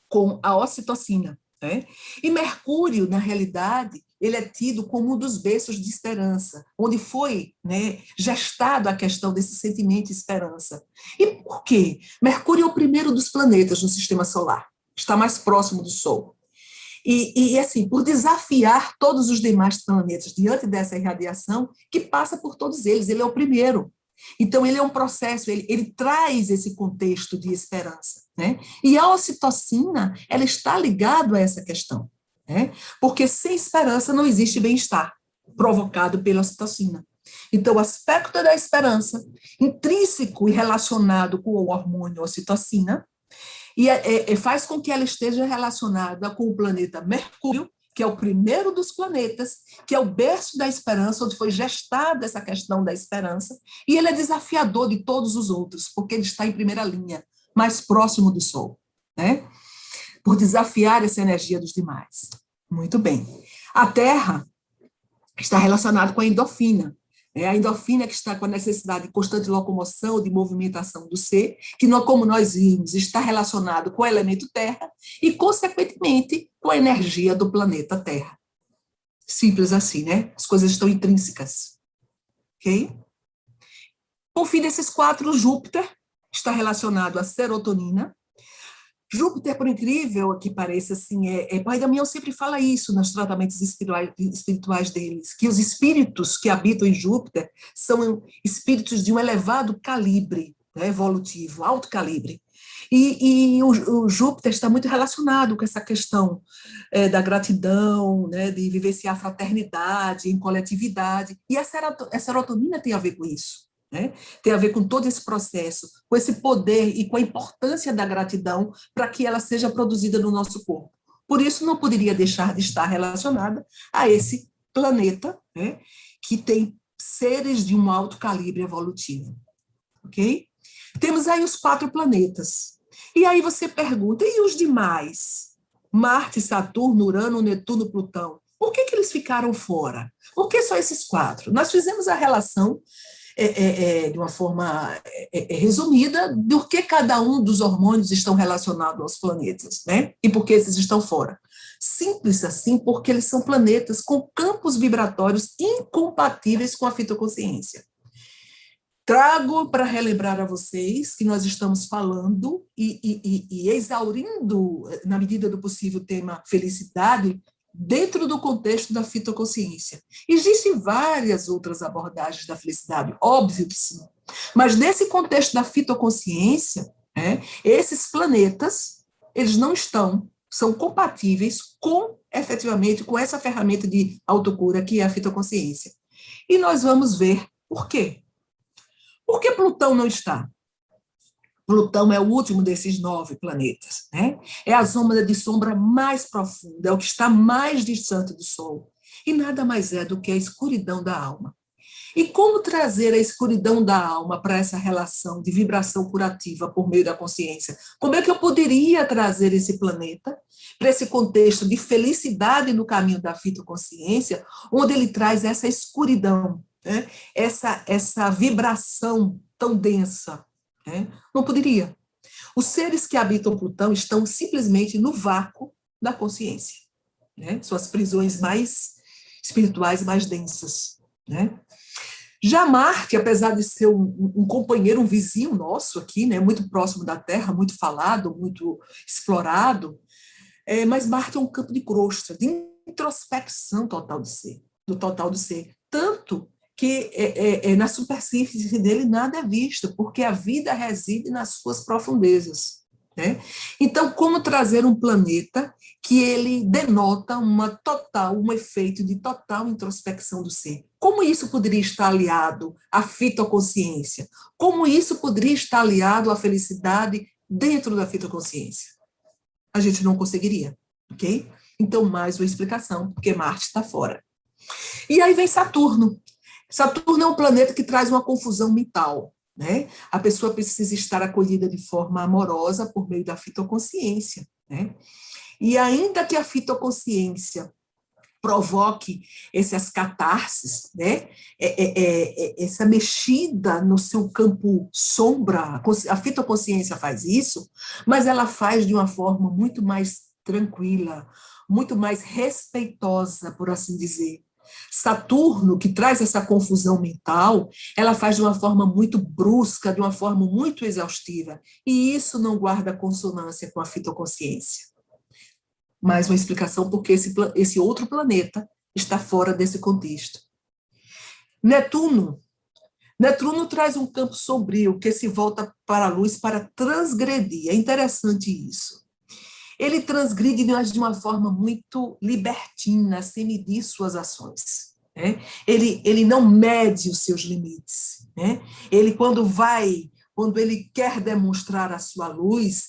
com a ocitocina. Né? E Mercúrio, na realidade, ele é tido como um dos berços de esperança, onde foi, né, gestado a questão desse sentimento de esperança. E por quê? Mercúrio é o primeiro dos planetas no sistema solar, está mais próximo do Sol. E assim, por desafiar todos os demais planetas diante dessa irradiação, que passa por todos eles, ele é o primeiro. Então, ele é um processo, ele traz esse contexto de esperança. Né? E a ocitocina, ela está ligada a essa questão. Né? Porque sem esperança não existe bem-estar provocado pela ocitocina. Então, o aspecto da esperança, intrínseco e relacionado com o hormônio ocitocina, e faz com que ela esteja relacionada com o planeta Mercúrio, que é o primeiro dos planetas, que é o berço da esperança, onde foi gestada essa questão da esperança, e ele é desafiador de todos os outros, porque ele está em primeira linha, mais próximo do Sol, né? Por desafiar essa energia dos demais. Muito bem. A Terra está relacionada com a endorfina. A endorfina que está com a necessidade de constante locomoção, de movimentação do ser, que, como nós vimos, está relacionado com o elemento Terra e, consequentemente, com a energia do planeta Terra. Simples assim, né? As coisas estão intrínsecas. Ok? Por fim desses 4, Júpiter está relacionado à serotonina. Júpiter, por incrível que pareça, assim, Pai Damião sempre fala isso nos tratamentos espirituais deles, que os espíritos que habitam em Júpiter são espíritos de um elevado calibre, né, evolutivo, alto calibre. E o Júpiter está muito relacionado com essa questão da gratidão, né, de vivenciar a fraternidade, em coletividade, e a serotonina tem a ver com isso. Né? Tem a ver com todo esse processo, com esse poder e com a importância da gratidão para que ela seja produzida no nosso corpo. Por isso, não poderia deixar de estar relacionada a esse planeta, né, que tem seres de um alto calibre evolutivo. Ok? Temos aí os 4 planetas. E aí você pergunta, e os demais? Marte, Saturno, Urano, Netuno, Plutão. Por que eles ficaram fora? Por que só esses 4? Nós fizemos a relação de uma forma resumida, do que cada um dos hormônios estão relacionados aos planetas, né? E por que esses estão fora. Simples assim, porque eles são planetas com campos vibratórios incompatíveis com a fitoconsciência. Trago para relembrar a vocês que nós estamos falando e exaurindo, na medida do possível, o tema felicidade dentro do contexto da fitoconsciência. Existem várias outras abordagens da felicidade, óbvio que sim. Mas nesse contexto da fitoconsciência, esses planetas, eles não são compatíveis efetivamente, com essa ferramenta de autocura que é a fitoconsciência. E nós vamos ver por quê. Por que Plutão não está? Plutão é o último desses 9 planetas, né? É a zona de sombra mais profunda, é o que está mais distante do Sol. E nada mais é do que a escuridão da alma. E como trazer a escuridão da alma para essa relação de vibração curativa por meio da consciência? Como é que eu poderia trazer esse planeta para esse contexto de felicidade no caminho da fitoconsciência, onde ele traz essa escuridão, né? essa vibração tão densa? Não poderia. Os seres que habitam Plutão estão simplesmente no vácuo da consciência. São as prisões mais espirituais mais densas. Já Marte, apesar de ser um companheiro, um vizinho nosso aqui, muito próximo da Terra, muito falado, muito explorado, mas Marte é um campo de crosta, de introspecção total do total do ser. Tanto que na superfície dele nada é visto, porque a vida reside nas suas profundezas. Então, como trazer um planeta que ele denota um efeito de total introspecção do ser? Como isso poderia estar aliado à fitoconsciência? Como isso poderia estar aliado à felicidade dentro da fitoconsciência? A gente não conseguiria, ok? Então, mais uma explicação, porque Marte está fora. E aí vem Saturno. Saturno é um planeta que traz uma confusão mental. A pessoa precisa estar acolhida de forma amorosa por meio da fitoconsciência. E ainda que a fitoconsciência provoque essas catarses, essa mexida no seu campo sombra, a fitoconsciência faz isso, mas ela faz de uma forma muito mais tranquila, muito mais respeitosa, por assim dizer. Saturno, que traz essa confusão mental, ela faz de uma forma muito brusca, de uma forma muito exaustiva, e isso não guarda consonância com a fitoconsciência. Mais uma explicação porque esse outro planeta está fora desse contexto. Netuno traz um campo sombrio que se volta para a luz para transgredir. É interessante isso. Ele transgride de uma forma muito libertina, sem medir suas ações. Ele não mede os seus limites. Ele, quando ele quer demonstrar a sua luz,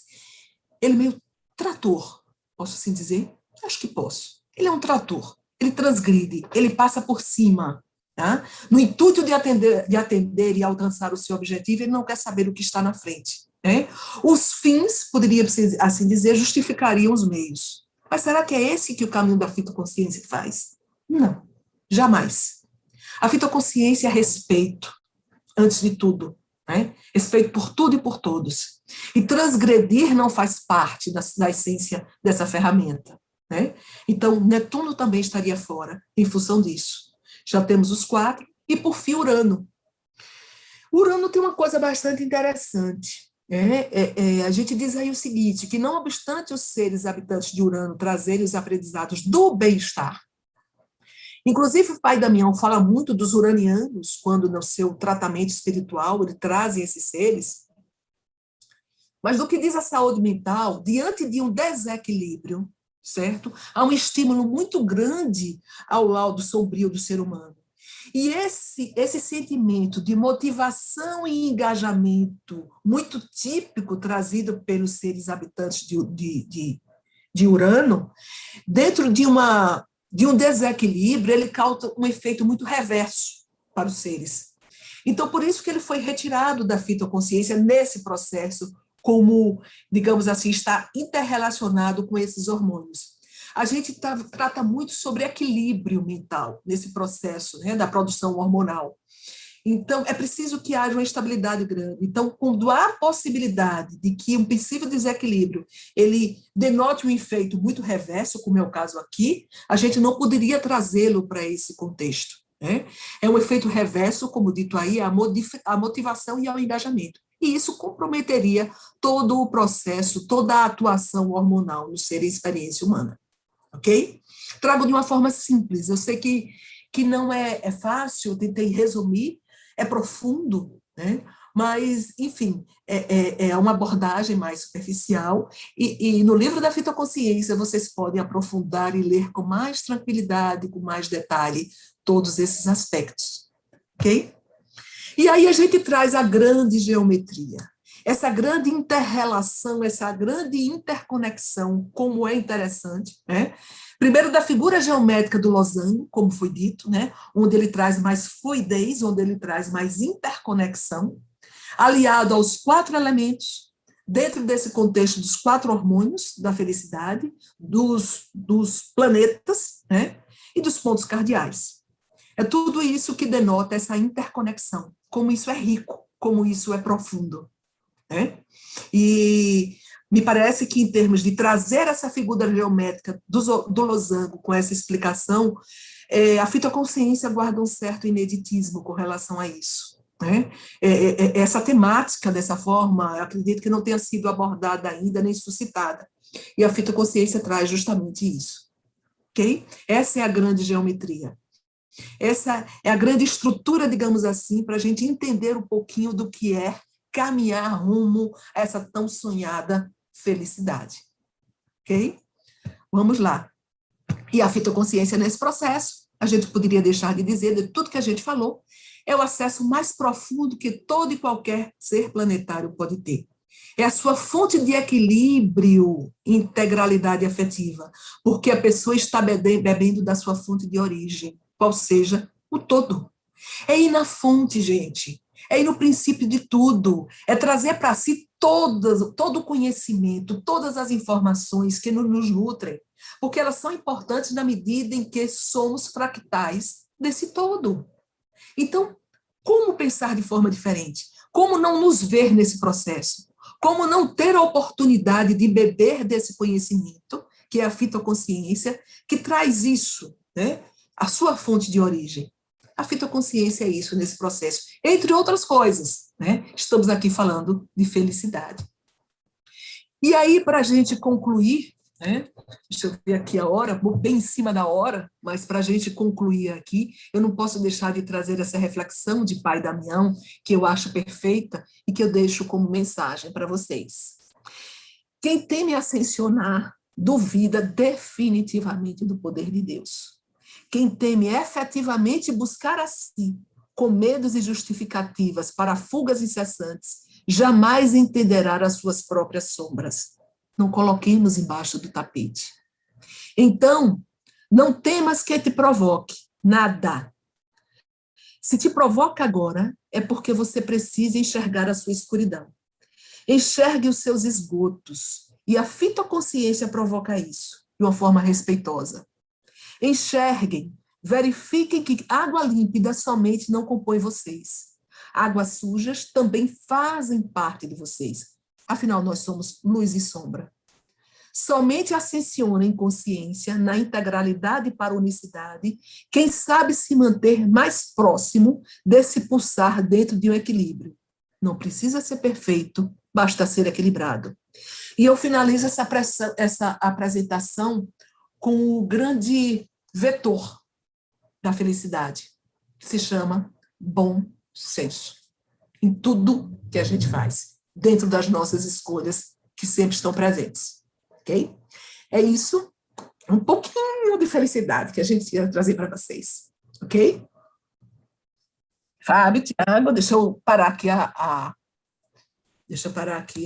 ele é meio trator. Posso assim dizer? Acho que posso. Ele é um trator. Ele transgride, ele passa por cima. No intuito de atender e alcançar o seu objetivo, ele não quer saber o que está na frente. Os fins, poderia assim dizer, justificariam os meios. Mas será que é esse que o caminho da fitoconsciência faz? Não, jamais. A fitoconsciência é respeito, antes de tudo. Respeito por tudo e por todos. E transgredir não faz parte da essência dessa ferramenta. Então, Netuno também estaria fora, em função disso. Já temos os 4, e por fim, Urano. Urano tem uma coisa bastante interessante. A gente diz aí o seguinte, que não obstante os seres habitantes de Urano trazerem os aprendizados do bem-estar, inclusive o pai Damião fala muito dos uranianos, quando no seu tratamento espiritual ele trazem esses seres, mas do que diz a saúde mental, diante de um desequilíbrio, certo? Há um estímulo muito grande ao lado sombrio do ser humano. E esse sentimento de motivação e engajamento muito típico trazido pelos seres habitantes de Urano, dentro de um desequilíbrio, ele causa um efeito muito reverso para os seres. Então, por isso que ele foi retirado da fitoconsciência nesse processo, como, digamos assim, está interrelacionado com esses hormônios. A gente trata muito sobre equilíbrio mental nesse processo da produção hormonal. Então, é preciso que haja uma estabilidade grande. Então, quando há a possibilidade de que um possível desequilíbrio ele denote um efeito muito reverso, como é o caso aqui, a gente não poderia trazê-lo para esse contexto. É um efeito reverso, como dito aí, a motivação e ao engajamento. E isso comprometeria todo o processo, toda a atuação hormonal no ser e experiência humana. Ok? Trago de uma forma simples. Eu sei que não é fácil, eu tentei resumir, é profundo, né? Mas, enfim, é uma abordagem mais superficial, e no livro da fitoconsciência vocês podem aprofundar e ler com mais tranquilidade, com mais detalhe, todos esses aspectos, ok? E aí a gente traz a grande geometria, essa grande interrelação, essa grande interconexão, como é interessante, né? Primeiro da figura geométrica do losango, como foi dito, né? Onde ele traz mais fluidez, onde ele traz mais interconexão, aliado aos 4 elementos, dentro desse contexto dos 4 hormônios da felicidade, dos planetas, né? E dos pontos cardeais. É tudo isso que denota essa interconexão, como isso é rico, como isso é profundo, né? E me parece que, em termos de trazer essa figura geométrica do losango com essa explicação, a fitoconsciência guarda um certo ineditismo com relação a isso, né? Essa temática, dessa forma, eu acredito que não tenha sido abordada ainda nem suscitada. E a fitoconsciência traz justamente isso, ok? Essa é a grande geometria. Essa é a grande estrutura, digamos assim, para a gente entender um pouquinho do que é caminhar rumo a essa tão sonhada felicidade. Ok? Vamos lá. E a fitoconsciência nesse processo, a gente poderia deixar de dizer, de tudo que a gente falou, é o acesso mais profundo que todo e qualquer ser planetário pode ter. É a sua fonte de equilíbrio, integralidade afetiva, porque a pessoa está bebendo da sua fonte de origem, qual seja o todo. É ir na fonte, gente. É ir no princípio de tudo. É trazer para si todo o conhecimento, todas as informações que nos nutrem, porque elas são importantes na medida em que somos fractais desse todo. Então, como pensar de forma diferente? Como não nos ver nesse processo? Como não ter a oportunidade de beber desse conhecimento, que é a fitoconsciência, que traz isso, né? A sua fonte de origem. A fitoconsciência é isso nesse processo, entre outras coisas, né? Estamos aqui falando de felicidade. E aí, para a gente concluir, né? Deixa eu ver aqui a hora, bem em cima da hora, mas para a gente concluir aqui, eu não posso deixar de trazer essa reflexão de Pai Damião, que eu acho perfeita e que eu deixo como mensagem para vocês. Quem teme ascensionar, duvida definitivamente do poder de Deus. Quem teme efetivamente buscar a si, com medos e justificativas para fugas incessantes, jamais entenderá as suas próprias sombras. Não coloquemos embaixo do tapete. Então, não temas que te provoque nada. Se te provoca agora, é porque você precisa enxergar a sua escuridão. Enxergue os seus esgotos, e a fitoconsciência provoca isso, de uma forma respeitosa. Enxerguem, verifiquem que água límpida somente não compõe vocês. Águas sujas também fazem parte de vocês. Afinal, nós somos luz e sombra. Somente ascensiona em consciência, na integralidade para a unicidade, quem sabe se manter mais próximo desse pulsar dentro de um equilíbrio. Não precisa ser perfeito, basta ser equilibrado. E eu finalizo essa apresentação com o grande vetor da felicidade, que se chama bom senso. Em tudo que a gente faz, dentro das nossas escolhas, que sempre estão presentes. Ok? É isso, um pouquinho de felicidade que a gente ia trazer para vocês. Ok? Fábio, Tiago, deixa eu parar aqui Deixa eu parar aqui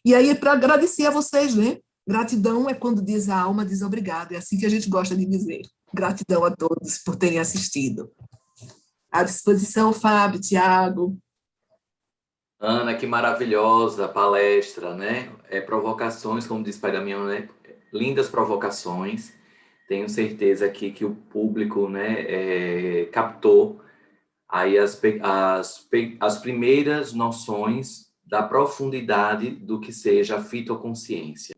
E aí, para agradecer a vocês, né? Gratidão é quando diz a alma, diz obrigado. É assim que a gente gosta de dizer. Gratidão a todos por terem assistido. À disposição, Fábio, Tiago. Ana, que maravilhosa palestra, né? Provocações, como diz Pai Damião, né? Lindas provocações. Tenho certeza aqui que o público, né, captou aí as primeiras noções da profundidade do que seja a fitoconsciência.